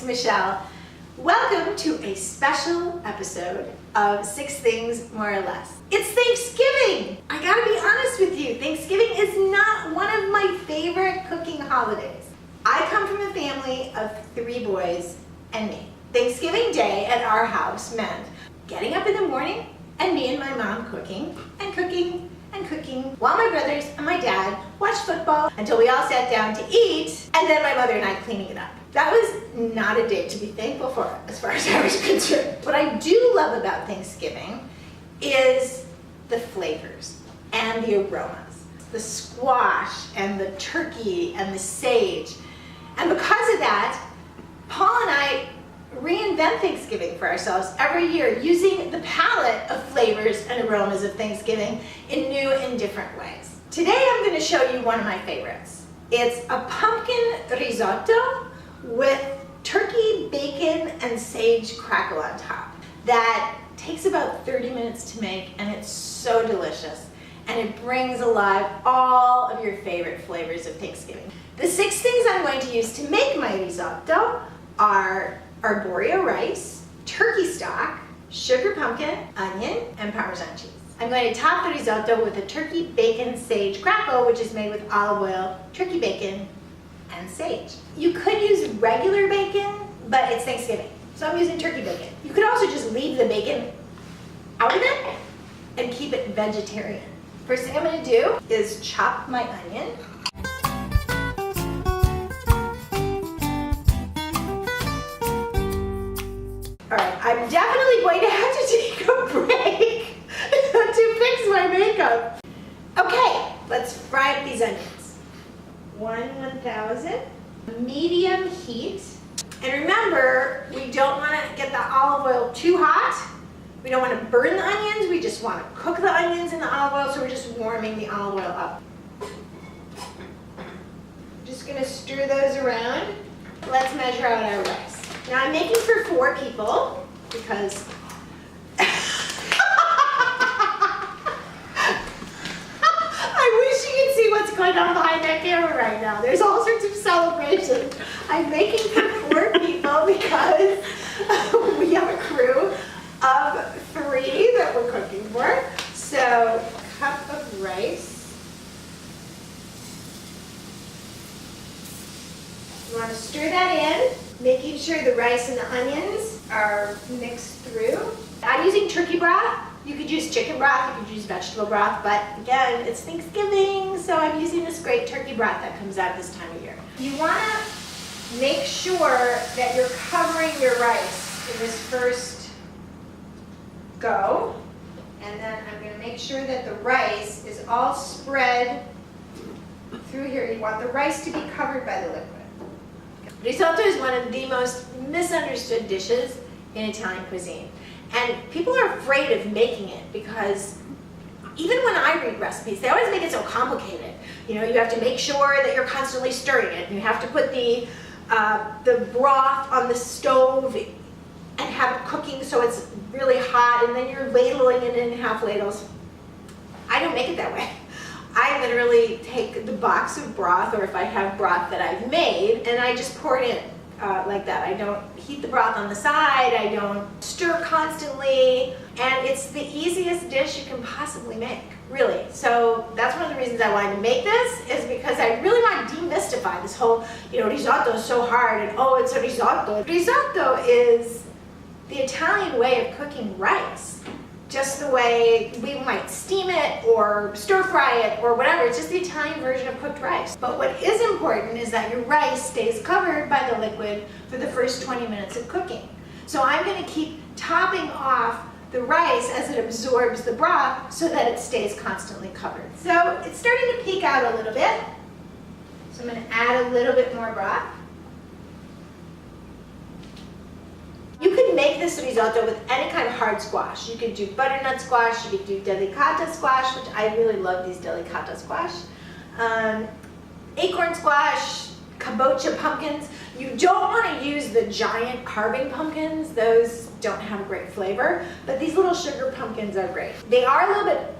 it's Michelle. Welcome to a special episode of 6 Things More or Less. It's Thanksgiving! I gotta be honest with you, Thanksgiving is not one of my favorite cooking holidays. I come from a family of 3 boys and me. Thanksgiving Day at our house meant getting up in the morning and me and my mom cooking and cooking and cooking while my brothers and my dad watched football until we all sat down to eat, and then my mother and I cleaning it up. That was not a day to be thankful for as far as I was concerned. What I do love about Thanksgiving is the flavors and the aromas. The squash and the turkey and the sage. And because of that, Paul and I reinvent Thanksgiving for ourselves every year using the palette of flavors and aromas of Thanksgiving in new and different ways. Today I'm going to show you one of my favorites. It's a pumpkin risotto with turkey, bacon, and sage crackle on top. That takes about 30 minutes to make, and it's so delicious. And it brings alive all of your favorite flavors of Thanksgiving. The 6 things I'm going to use to make my risotto are Arborio rice, turkey stock, sugar pumpkin, onion, and Parmesan cheese. I'm going to top the risotto with a turkey, bacon, sage crackle, which is made with olive oil, turkey bacon, and sage. You could use regular bacon, but it's Thanksgiving, so I'm using turkey bacon. You could also just leave the bacon out of it and keep it vegetarian. First thing I'm going to do is chop my onion. Alright, I'm definitely going to have to take a break to fix my makeup. Okay, let's fry up these onions. 1/1000, medium heat. And remember, we don't want to get the olive oil too hot. We don't want to burn the onions, we just want to cook the onions in the olive oil, so we're just warming the olive oil up. Just going to stir those around. Let's measure out our rice. Now I'm making for 4 people because I wish you could see what's going on behind that camera right now. There's all sorts of celebrations. I'm making for 4 people because we have a crew of 3 that we're cooking for. So, cup of rice. You want to stir that in, making sure the rice and the onions are mixed through. I'm using turkey broth. You could use chicken broth, you could use vegetable broth, but again, it's Thanksgiving, so I'm using this great turkey broth that comes out this time of year. You want to make sure that you're covering your rice in this first go, and then I'm going to make sure that the rice is all spread through here. You want the rice to be covered by the liquid. Risotto is one of the most misunderstood dishes in Italian cuisine. And people are afraid of making it because even when I read recipes, they always make it so complicated. You know, you have to make sure that you're constantly stirring it. You have to put the broth on the stove and have it cooking so it's really hot, and then you're ladling it in half ladles. I don't make it that way. I literally take the box of broth, or if I have broth that I've made, and I just pour it in like that. I don't heat the broth on the side, I don't stir constantly, and it's the easiest dish you can possibly make, really. So that's one of the reasons I wanted to make this, is because I really want to demystify this whole, risotto is so hard, and oh, it's a risotto. Risotto is the Italian way of cooking rice. Just the way we might steam it or stir fry it or whatever. It's just the Italian version of cooked rice. But what is important is that your rice stays covered by the liquid for the first 20 minutes of cooking. So I'm going to keep topping off the rice as it absorbs the broth so that it stays constantly covered. So it's starting to peek out a little bit. So I'm going to add a little bit more broth. You could make this risotto with any kind of hard squash. You could do butternut squash, you could do delicata squash, which I really love these delicata squash. Acorn squash, kabocha pumpkins. You don't want to use the giant carving pumpkins. Those don't have a great flavor, but these little sugar pumpkins are great. They are a little bit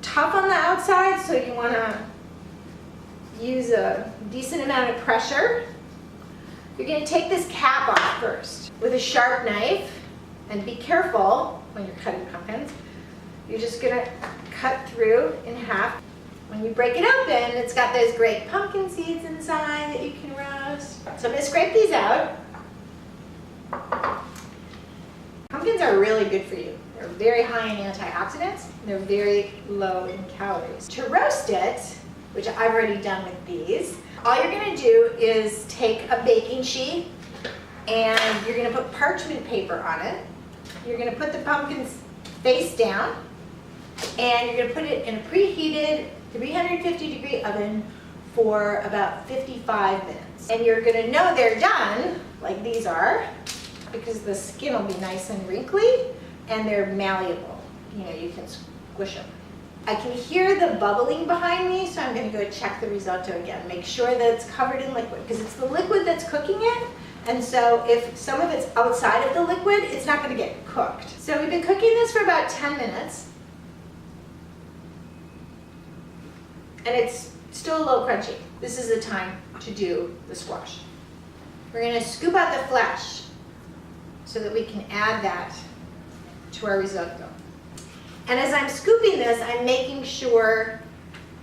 tough on the outside, so you want to use a decent amount of pressure You're going to take this cap off first with a sharp knife, and be careful when you're cutting pumpkins. You're just going to cut through in half. When you break it open, it's got those great pumpkin seeds inside that you can roast. So I'm going to scrape these out. Pumpkins are really good for you. They're very high in antioxidants. And they're very low in calories. To roast it, which I've already done with these, all you're going to do is take a baking sheet and you're going to put parchment paper on it. You're going to put the pumpkins face down and you're going to put it in a preheated 350 degree oven for about 55 minutes. And you're going to know they're done, like these are, because the skin will be nice and wrinkly and they're malleable. You know, you can squish them. I can hear the bubbling behind me, so I'm going to go check the risotto again. Make sure that it's covered in liquid, because it's the liquid that's cooking it. And so if some of it's outside of the liquid, it's not going to get cooked. So we've been cooking this for about 10 minutes. And it's still a little crunchy. This is the time to do the squash. We're going to scoop out the flesh so that we can add that to our risotto. And as I'm scooping this, I'm making sure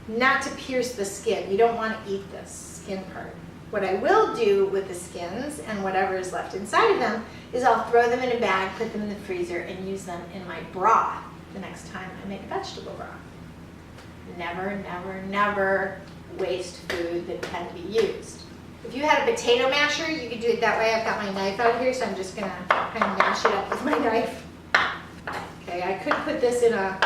not to pierce the skin. You don't want to eat this skin part. What I will do with the skins and whatever is left inside of them is I'll throw them in a bag, put them in the freezer, and use them in my broth the next time I make a vegetable broth. Never, never, never waste food that can be used. If you had a potato masher, you could do it that way. I've got my knife out here, so I'm just going to kind of mash it up with my knife. Okay, I could put this in a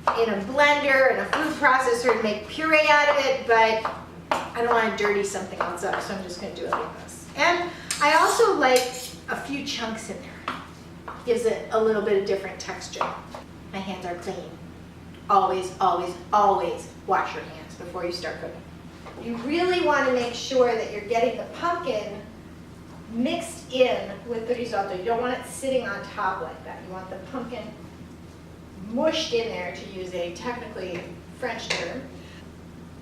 blender and a food processor and make puree out of it, but I don't want to dirty something else up, so I'm just going to do it like this. And I also like a few chunks in there. Gives it a little bit of different texture. My hands are clean. Always, always, always wash your hands before you start cooking. You really want to make sure that you're getting the pumpkin mixed in with the risotto. You don't want it sitting on top like that. You want the pumpkin mushed in there, to use a technically French term,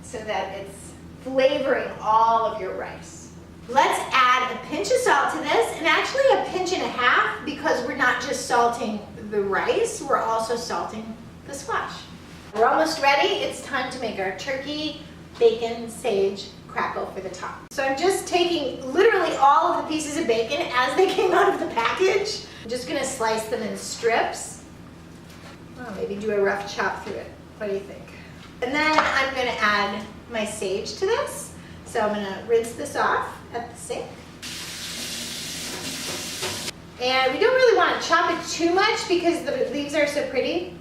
so that it's flavoring all of your rice. Let's add a pinch of salt to this, and actually a pinch and a half, because we're not just salting the rice, we're also salting the squash. We're almost ready. It's time to make our turkey, bacon, sage, crackle for the top. So I'm just taking literally all of the pieces of bacon as they came out of the package. I'm just going to slice them in strips. Oh, maybe do a rough chop through it. What do you think? And then I'm going to add my sage to this. So I'm going to rinse this off at the sink. And we don't really want to chop it too much because the leaves are so pretty.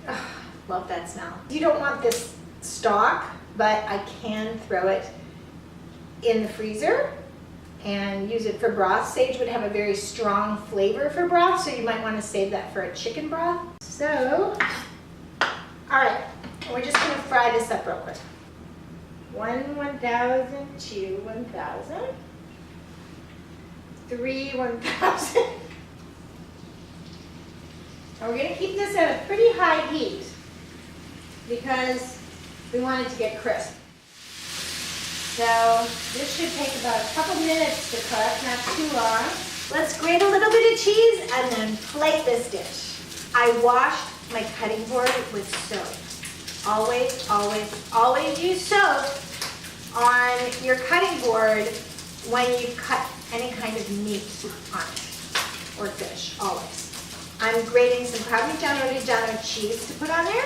Oh, love that smell. You don't want this stalk, but I can throw it in the freezer and use it for broth. Sage would have a very strong flavor for broth, so you might want to save that for a chicken broth. So, all right, we're just going to fry this up real quick. 1,000, 2, 1,000, 3, 1,000. And we're going to keep this at a pretty high heat because we want it to get crisp. So this should take about a couple minutes to cook, not too long. Let's grate a little bit of cheese and then plate this dish. I washed my cutting board with soap. Always, always, always use soap on your cutting board when you cut any kind of meat on it, or fish, always. I'm grating some Parmigiano cheese to put on there.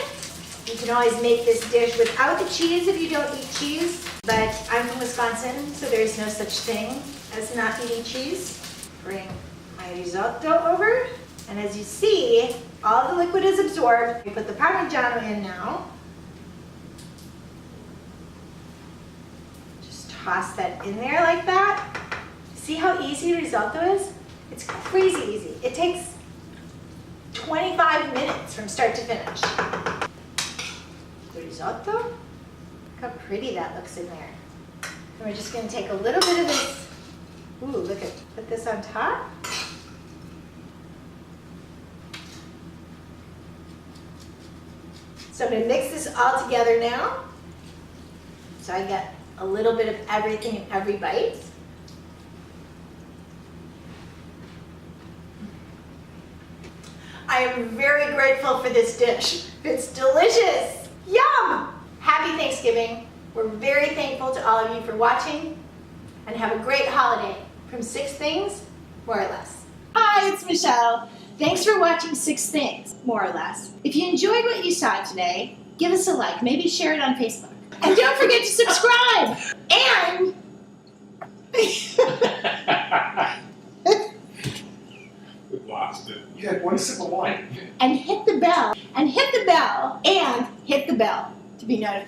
You can always make this dish without the cheese if you don't eat cheese, but I'm from Wisconsin, so there's no such thing as not eating cheese. Bring my risotto over, and as you see, all the liquid is absorbed. We put the Parmigiano in now. Just toss that in there like that. See how easy risotto is? It's crazy easy. It takes 25 minutes from start to finish. The risotto. Look how pretty that looks in there. And we're just going to take a little bit of this. Ooh, look at, put this on top. So I'm going to mix this all together now. So I get a little bit of everything in every bite. I am very grateful for this dish. It's delicious. Yum! Happy Thanksgiving. We're very thankful to all of you for watching, and have a great holiday from 6 Things, More or Less. Hi, it's Michelle. Thanks for watching 6 Things, More or Less. If you enjoyed what you saw today, give us a like, maybe share it on Facebook. And don't forget to subscribe! And... We lost it. You had one sip of wine. and hit the bell, and hit the bell, and hit the bell to be notified.